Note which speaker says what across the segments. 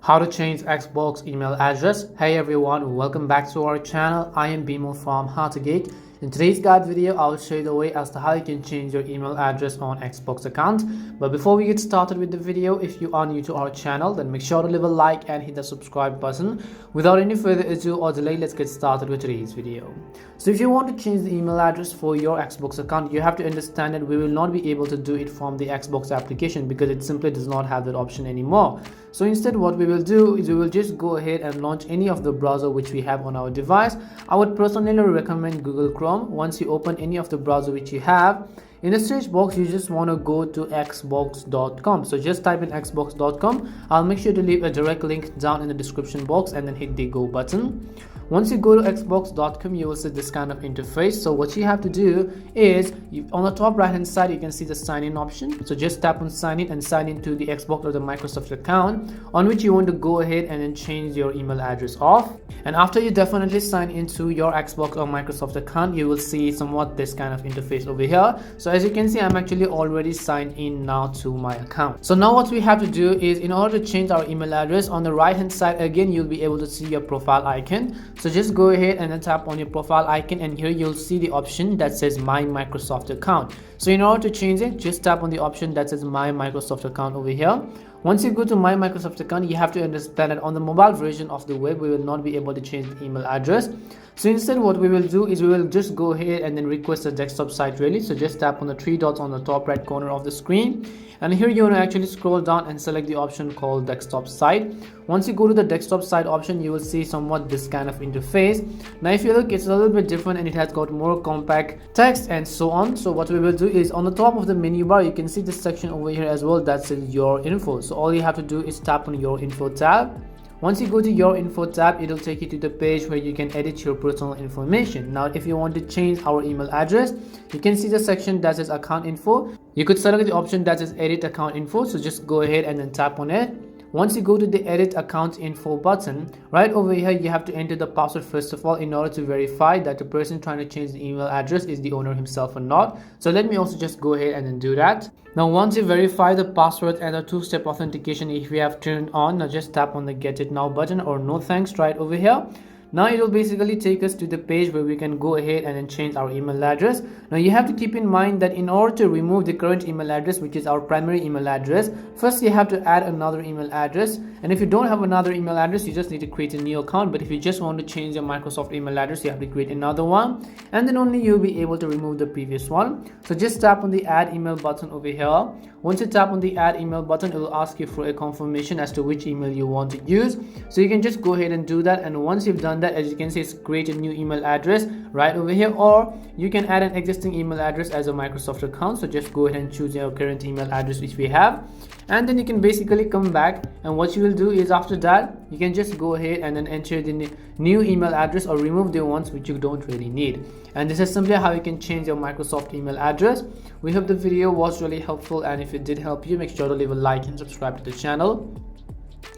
Speaker 1: How to change Xbox email address. Hey everyone, welcome back to our channel. I am Bimo from How to Geek. In today's guide video, I will show you the way as to how you can change your email address on Xbox account. But before we get started with the video, if you are new to our channel, then make sure to leave a like and hit the subscribe button. Without any further ado or delay, let's get started with today's video. So if you want to change the email address for your Xbox account, you have to understand that we will not be able to do it from the Xbox application because it simply does not have that option anymore. So instead, what we will do is we will just go ahead and launch any of the browser which we have on our device. I would personally recommend Google Chrome. Once you open any of the browser which you have, in the search box you just want to go to xbox.com. so just type in xbox.com. I'll make sure to leave a direct link down in the description box and then hit the go button. Once you go to xbox.com, you will see this kind of interface. So what you have to do is on the top right hand side you can see the sign in option. So just tap on sign in and sign into the Xbox or the Microsoft account on which you want to go ahead and then change your email address off. And after you definitely sign into your Xbox or Microsoft account, you will see somewhat this kind of interface over here. So as you can see, I'm actually already signed in now to my account. So now what we have to do is, in order to change our email address, on the right hand side again you'll be able to see your profile icon. So just go ahead and then tap on your profile icon, and here you'll see the option that says My Microsoft Account. So in order to change it, just tap on the option that says My Microsoft Account over here. Once you go to My Microsoft Account, you have to understand that on the mobile version of the web, we will not be able to change the email address. So instead, what we will do is we will just go ahead and then request a desktop site really. So just tap on the three dots on the top right corner of the screen, and here you want to actually scroll down and select the option called desktop site. Once you go to the desktop site option, you will see somewhat this kind of interface. Now if you look, it's a little bit different and it has got more compact text and so on. So what we will do is, on the top of the menu bar you can see this section over here as well that says your info. So all you have to do is tap on your info tab. Once you go to your info tab, it'll take you to the page where you can edit your personal information. Now if you want to change our email address, you can see the section that says account info. You could select the option that says edit account info. So just go ahead and then tap on it. Once you go to the edit account info button, right over here you have to enter the password first of all in order to verify that the person trying to change the email address is the owner himself or not. So let me also just go ahead and then do that. Now once you verify the password and the two-step authentication if you have turned on, now just tap on the get it now button or no thanks right over here. Now it will basically take us to the page where we can go ahead and then change our email address. Now you have to keep in mind that in order to remove the current email address, which is our primary email address, first you have to add another email address. And if you don't have another email address, you just need to create a new account. But if you just want to change your Microsoft email address, you have to create another one, and then only you'll be able to remove the previous one. So just tap on the add email button over here. Once you tap on the add email button, it will ask you for a confirmation as to which email you want to use. So you can just go ahead and do that, and once you've done that, as you can see, it's create a new email address right over here, or you can add an existing email address as a Microsoft account. So just go ahead and choose your current email address which we have, and then you can basically come back, and what you will do is after that you can just go ahead and then enter the new email address or remove the ones which you don't really need. And this is simply how you can change your Microsoft email address. We hope the video was really helpful, and if it did help you, make sure to leave a like and subscribe to the channel.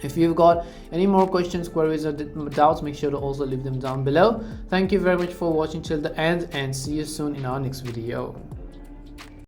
Speaker 1: If you've got any more questions, queries or doubts, make sure to also leave them down below. Thank you very much for watching till the end, and see you soon in our next video.